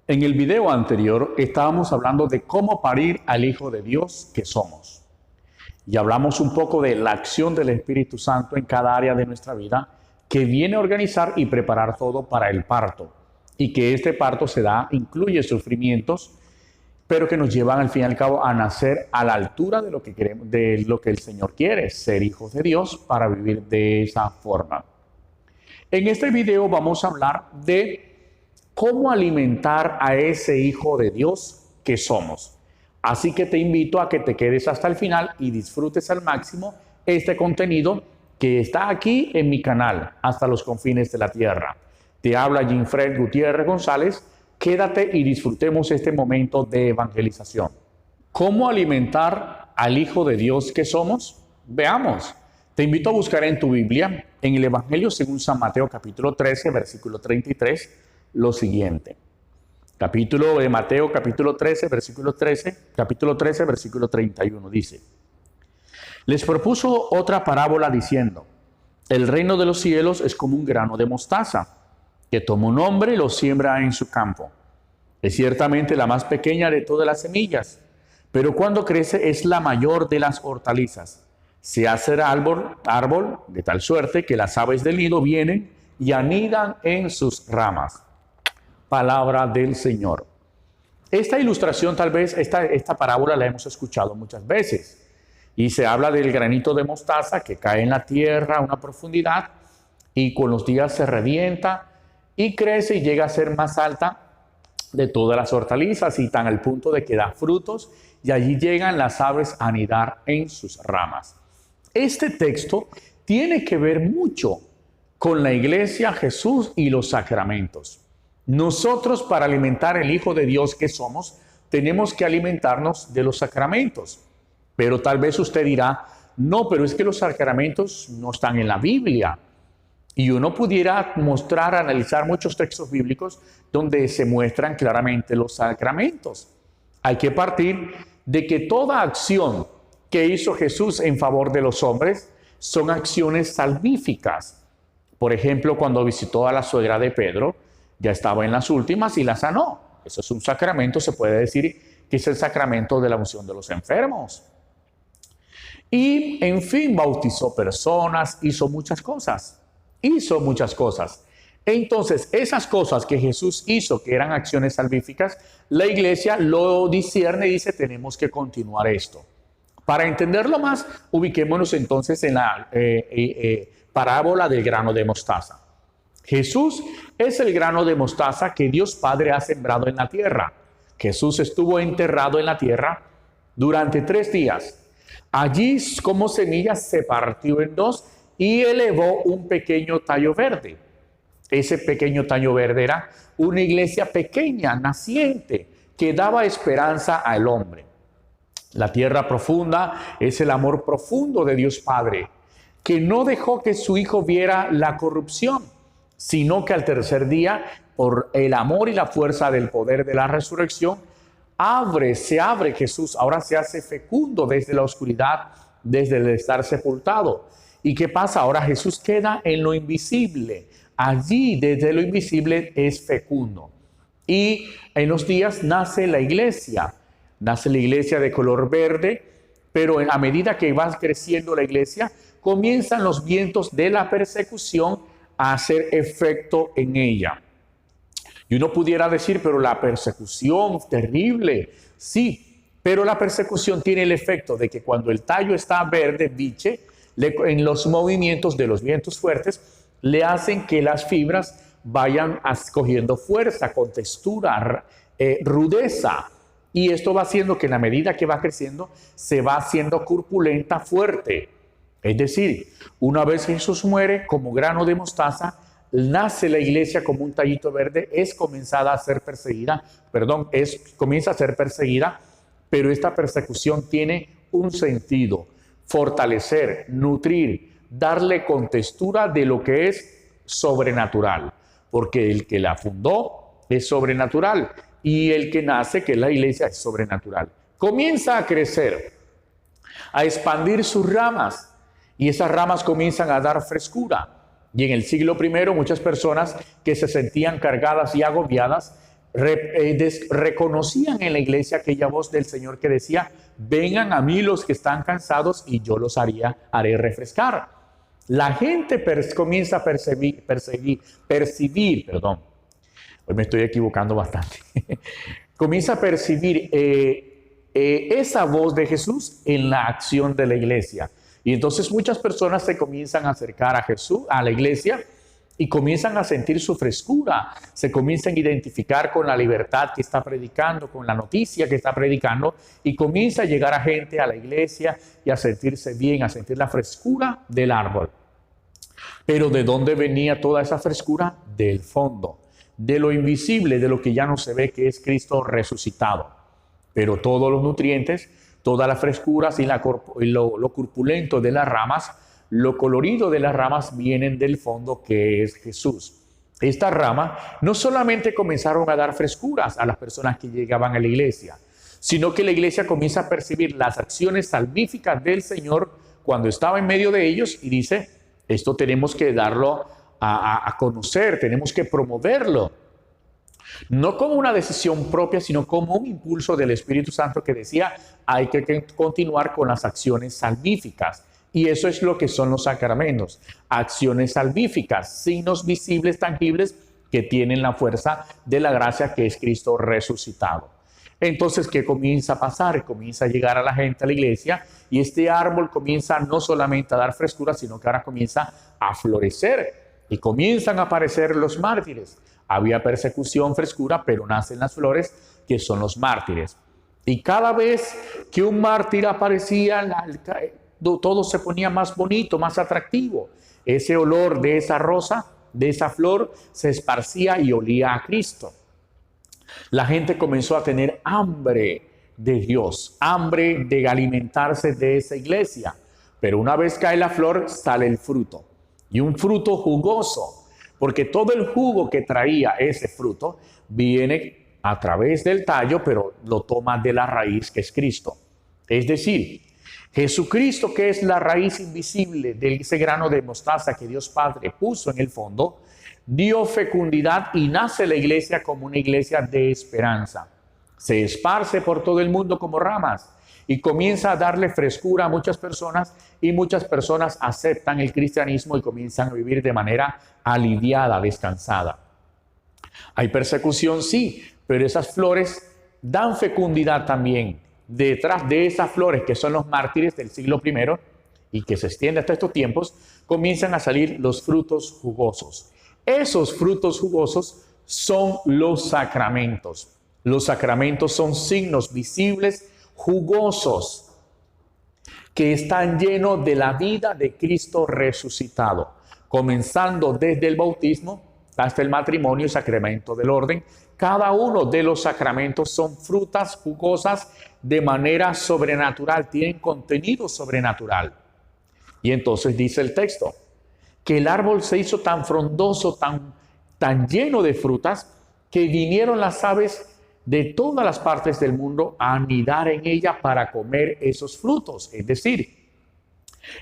En el video anterior estábamos hablando de cómo parir al Hijo de Dios que somos. Y hablamos un poco de la acción del Espíritu Santo en cada área de nuestra vida que viene a organizar y preparar todo para el parto. Y que este parto incluye sufrimientos, pero que nos llevan al fin y al cabo a nacer a la altura de lo que queremos, de lo que el Señor quiere, ser hijos de Dios para vivir de esa forma. En este video vamos a hablar de cómo alimentar a ese hijo de Dios que somos. Así que te invito a que te quedes hasta el final y disfrutes al máximo este contenido que está aquí en mi canal, hasta los confines de la tierra. Te habla Ginfred Gutiérrez González. Quédate y disfrutemos este momento de evangelización. ¿Cómo alimentar al Hijo de Dios que somos? Veamos. Te invito a buscar en tu Biblia, en el Evangelio según San Mateo, capítulo 13, versículo 33, lo siguiente. Capítulo de Mateo, capítulo 13, versículo 31, dice: Les propuso otra parábola diciendo: El reino de los cielos es como un grano de mostaza, que toma un hombre y lo siembra en su campo. Es ciertamente la más pequeña de todas las semillas, pero cuando crece es la mayor de las hortalizas. Se hace árbol de tal suerte que las aves del nido vienen y anidan en sus ramas. Palabra del Señor. Esta ilustración, tal vez, esta parábola la hemos escuchado muchas veces. Y se habla del granito de mostaza que cae en la tierra a una profundidad y con los días se revienta y crece y llega a ser más alta de todas las hortalizas y tan al punto de que da frutos y allí llegan las aves a anidar en sus ramas. Este texto tiene que ver mucho con la iglesia, Jesús y los sacramentos. Nosotros, para alimentar el Hijo de Dios que somos, tenemos que alimentarnos de los sacramentos. Pero tal vez usted dirá: no, pero es que los sacramentos no están en la Biblia. Y uno pudiera analizar muchos textos bíblicos donde se muestran claramente los sacramentos. Hay que partir de que toda acción que hizo Jesús en favor de los hombres son acciones salvíficas. Por ejemplo, cuando visitó a la suegra de Pedro, ya estaba en las últimas y la sanó. Eso es un sacramento, se puede decir que es el sacramento de la unción de los enfermos. Y, en fin, bautizó personas, hizo muchas cosas. Entonces, esas cosas que Jesús hizo, que eran acciones salvíficas, la iglesia lo discierne y dice: tenemos que continuar esto. Para entenderlo más, ubiquémonos entonces en la parábola del grano de mostaza. Jesús es el grano de mostaza que Dios Padre ha sembrado en la tierra. Jesús estuvo enterrado en la tierra durante 3 días. Allí, como semilla, se partió en 2 y elevó un pequeño tallo verde. Ese pequeño tallo verde era una iglesia pequeña, naciente, que daba esperanza al hombre. La tierra profunda es el amor profundo de Dios Padre, que no dejó que su Hijo viera la corrupción, sino que al tercer día, por el amor y la fuerza del poder de la resurrección, se abre Jesús, ahora se hace fecundo desde la oscuridad, desde el estar sepultado. ¿Y qué pasa? Ahora Jesús queda en lo invisible. Allí, desde lo invisible, es fecundo. Y en los días nace la iglesia. Nace la iglesia de color verde, pero a medida que va creciendo la iglesia, comienzan los vientos de la persecución a hacer efecto en ella. Y uno pudiera decir: pero la persecución terrible. Sí, pero la persecución tiene el efecto de que cuando el tallo está verde, en los movimientos de los vientos fuertes, le hacen que las fibras vayan cogiendo fuerza, con textura, rudeza. Y esto va haciendo que en la medida que va creciendo, se va haciendo corpulenta, fuerte. Es decir, una vez Jesús muere como grano de mostaza, nace la iglesia como un tallito verde, comienza a ser perseguida, pero esta persecución tiene un sentido: fortalecer, nutrir, darle contextura de lo que es sobrenatural, porque el que la fundó es sobrenatural y el que nace, que es la iglesia, es sobrenatural. Comienza a crecer, a expandir sus ramas y esas ramas comienzan a dar frescura. Y en el siglo I, muchas personas que se sentían cargadas y agobiadas reconocían en la iglesia aquella voz del Señor que decía: vengan a mí los que están cansados y yo los haré refrescar. La gente comienza a percibir, perdón, hoy me estoy equivocando bastante, comienza a percibir esa voz de Jesús en la acción de la iglesia. Y entonces muchas personas se comienzan a acercar a Jesús, a la iglesia, y comienzan a sentir su frescura, se comienzan a identificar con la libertad que está predicando, con la noticia que está predicando, y comienza a llegar a gente a la iglesia y a sentirse bien, a sentir la frescura del árbol. Pero ¿de dónde venía toda esa frescura? Del fondo, de lo invisible, de lo que ya no se ve, que es Cristo resucitado. Pero todos los nutrientes, todas las frescuras y lo corpulento de las ramas, lo colorido de las ramas vienen del fondo, que es Jesús. Estas ramas no solamente comenzaron a dar frescuras a las personas que llegaban a la iglesia, sino que la iglesia comienza a percibir las acciones salvíficas del Señor cuando estaba en medio de ellos y dice: esto tenemos que darlo a conocer, tenemos que promoverlo. No como una decisión propia, sino como un impulso del Espíritu Santo que decía: hay que continuar con las acciones salvíficas. Y eso es lo que son los sacramentos, acciones salvíficas, signos visibles, tangibles, que tienen la fuerza de la gracia, que es Cristo resucitado. Entonces, ¿qué comienza a pasar? Comienza a llegar a la gente a la iglesia, y este árbol comienza no solamente a dar frescura, sino que ahora comienza a florecer, y comienzan a aparecer los mártires. Había persecución, frescura, pero nacen las flores, que son los mártires. Y cada vez que un mártir aparecía, todo se ponía más bonito, más atractivo. Ese olor de esa rosa, de esa flor, se esparcía y olía a Cristo. La gente comenzó a tener hambre de Dios, hambre de alimentarse de esa iglesia. Pero una vez cae la flor, sale el fruto. Y un fruto jugoso, porque todo el jugo que traía ese fruto viene a través del tallo, pero lo toma de la raíz, que es Cristo. Es decir, Jesucristo, que es la raíz invisible de ese grano de mostaza que Dios Padre puso en el fondo, dio fecundidad y nace la iglesia como una iglesia de esperanza. Se esparce por todo el mundo como ramas y comienza a darle frescura a muchas personas, y muchas personas aceptan el cristianismo y comienzan a vivir de manera aliviada, descansada. Hay persecución, sí, pero esas flores dan fecundidad también. Detrás de esas flores, que son los mártires del siglo I y que se extiende hasta estos tiempos, comienzan a salir los frutos jugosos. Esos frutos jugosos son los sacramentos. Los sacramentos son signos visibles, jugosos, que están llenos de la vida de Cristo resucitado, comenzando desde el bautismo hasta el matrimonio y sacramento del orden. Cada uno de los sacramentos son frutas jugosas de manera sobrenatural, tienen contenido sobrenatural. Y entonces dice el texto que el árbol se hizo tan frondoso, tan lleno de frutas, que vinieron las aves de todas las partes del mundo a anidar en ella para comer esos frutos. Es decir,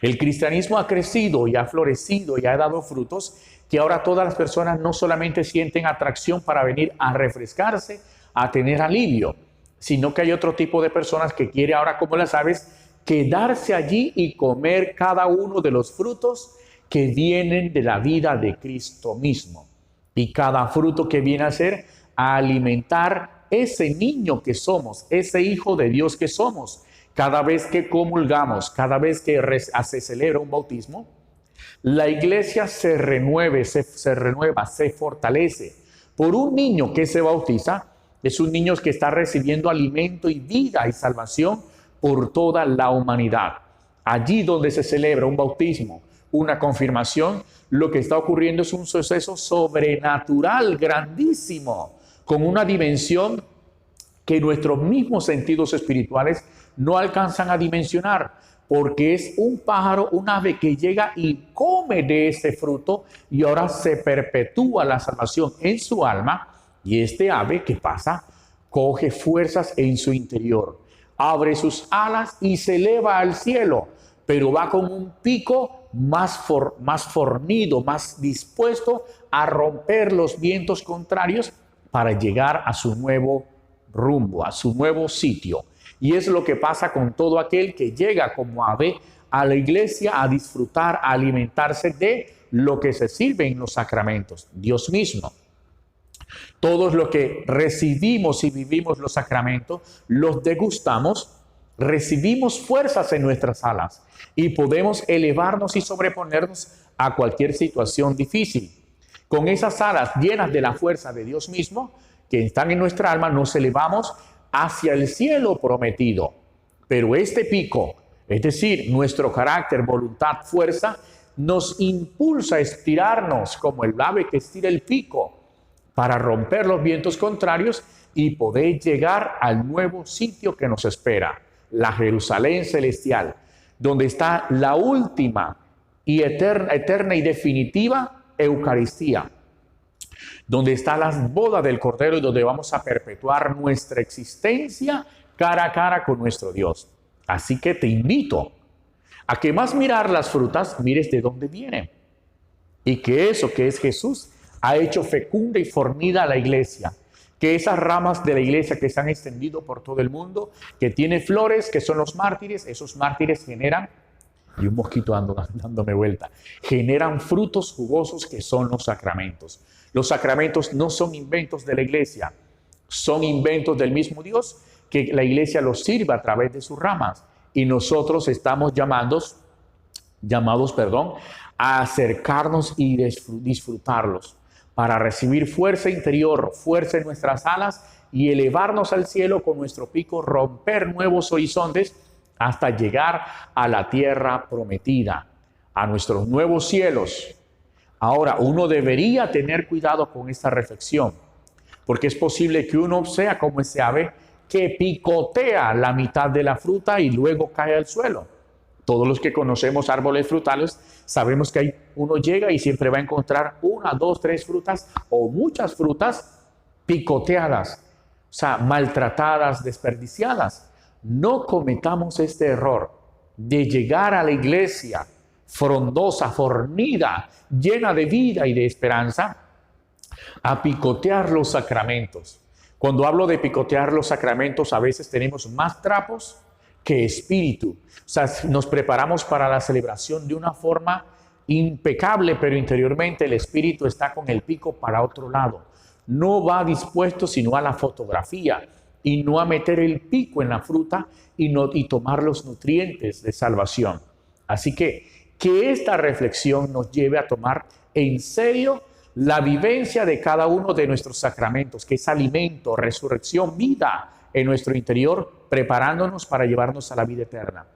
el cristianismo ha crecido y ha florecido y ha dado frutos, que ahora todas las personas no solamente sienten atracción para venir a refrescarse, a tener alivio, sino que hay otro tipo de personas que quiere ahora, como las aves, quedarse allí y comer cada uno de los frutos que vienen de la vida de Cristo mismo. Y cada fruto que viene a ser a alimentar ese niño que somos, ese hijo de Dios que somos. Cada vez que comulgamos, cada vez que se celebra un bautismo, la iglesia se renueva, se fortalece. Por un niño que se bautiza, es un niño que está recibiendo alimento y vida y salvación por toda la humanidad. Allí donde se celebra un bautismo, una confirmación, lo que está ocurriendo es un suceso sobrenatural, grandísimo, con una dimensión que nuestros mismos sentidos espirituales no alcanzan a dimensionar, porque es un pájaro, un ave que llega y come de ese fruto, y ahora se perpetúa la salvación en su alma. Y este ave, ¿qué pasa? Coge fuerzas en su interior, abre sus alas y se eleva al cielo, pero va con un pico más fornido, más dispuesto a romper los vientos contrarios, para llegar a su nuevo rumbo, a su nuevo sitio. Y es lo que pasa con todo aquel que llega como ave a la iglesia a disfrutar, a alimentarse de lo que se sirve en los sacramentos, Dios mismo. Todos los que recibimos y vivimos los sacramentos, los degustamos, recibimos fuerzas en nuestras alas y podemos elevarnos y sobreponernos a cualquier situación difícil. Con esas alas llenas de la fuerza de Dios mismo, que están en nuestra alma, nos elevamos hacia el cielo prometido. Pero este pico, es decir, nuestro carácter, voluntad, fuerza, nos impulsa a estirarnos como el ave que estira el pico para romper los vientos contrarios y poder llegar al nuevo sitio que nos espera, la Jerusalén celestial, donde está la última y eterna y definitiva Eucaristía, donde está la boda del Cordero y donde vamos a perpetuar nuestra existencia cara a cara con nuestro Dios. Así que te invito a que más mirar las frutas, mires de dónde vienen. Y que eso que es Jesús ha hecho fecunda y fornida a la iglesia. Que esas ramas de la iglesia que se han extendido por todo el mundo, que tiene flores, que son los mártires, esos mártires generan, y un mosquito dándome vuelta, generan frutos jugosos que son los sacramentos. Los sacramentos no son inventos de la iglesia, son inventos del mismo Dios, que la iglesia los sirve a través de sus ramas. Y nosotros estamos llamados, a acercarnos y disfrutarlos para recibir fuerza interior, fuerza en nuestras alas y elevarnos al cielo con nuestro pico, romper nuevos horizontes hasta llegar a la tierra prometida, a nuestros nuevos cielos. Ahora, uno debería tener cuidado con esta reflexión, porque es posible que uno sea como ese ave que picotea la mitad de la fruta y luego cae al suelo. Todos los que conocemos árboles frutales sabemos que uno llega y siempre va a encontrar 1, 2, 3 frutas o muchas frutas picoteadas, o sea, maltratadas, desperdiciadas. No cometamos este error de llegar a la iglesia frondosa, fornida, llena de vida y de esperanza, a picotear los sacramentos. Cuando hablo de picotear los sacramentos, a veces tenemos más trapos que espíritu. O sea, nos preparamos para la celebración de una forma impecable, pero interiormente el espíritu está con el pico para otro lado. No va dispuesto sino a la fotografía y no a meter el pico en la fruta y tomar los nutrientes de salvación. Así que esta reflexión nos lleve a tomar en serio la vivencia de cada uno de nuestros sacramentos, que es alimento, resurrección, vida en nuestro interior, preparándonos para llevarnos a la vida eterna.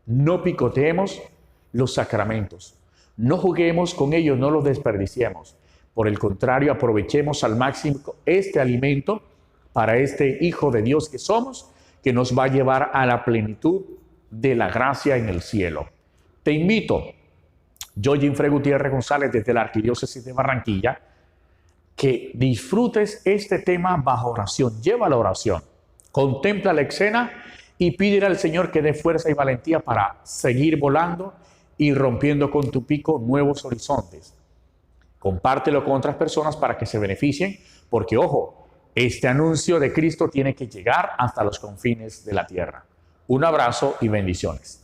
No picoteemos los sacramentos, no juguemos con ellos, no los desperdiciemos. Por el contrario, aprovechemos al máximo este alimento para este Hijo de Dios que somos, que nos va a llevar a la plenitud de la gracia en el cielo. Te invito, yo, Ginfrey Gutiérrez González, desde la Arquidiócesis de Barranquilla, que disfrutes este tema bajo oración. Lleva la oración, contempla la escena y pídele al Señor que dé fuerza y valentía para seguir volando y rompiendo con tu pico nuevos horizontes. Compártelo con otras personas para que se beneficien, porque, ojo, este anuncio de Cristo tiene que llegar hasta los confines de la tierra. Un abrazo y bendiciones.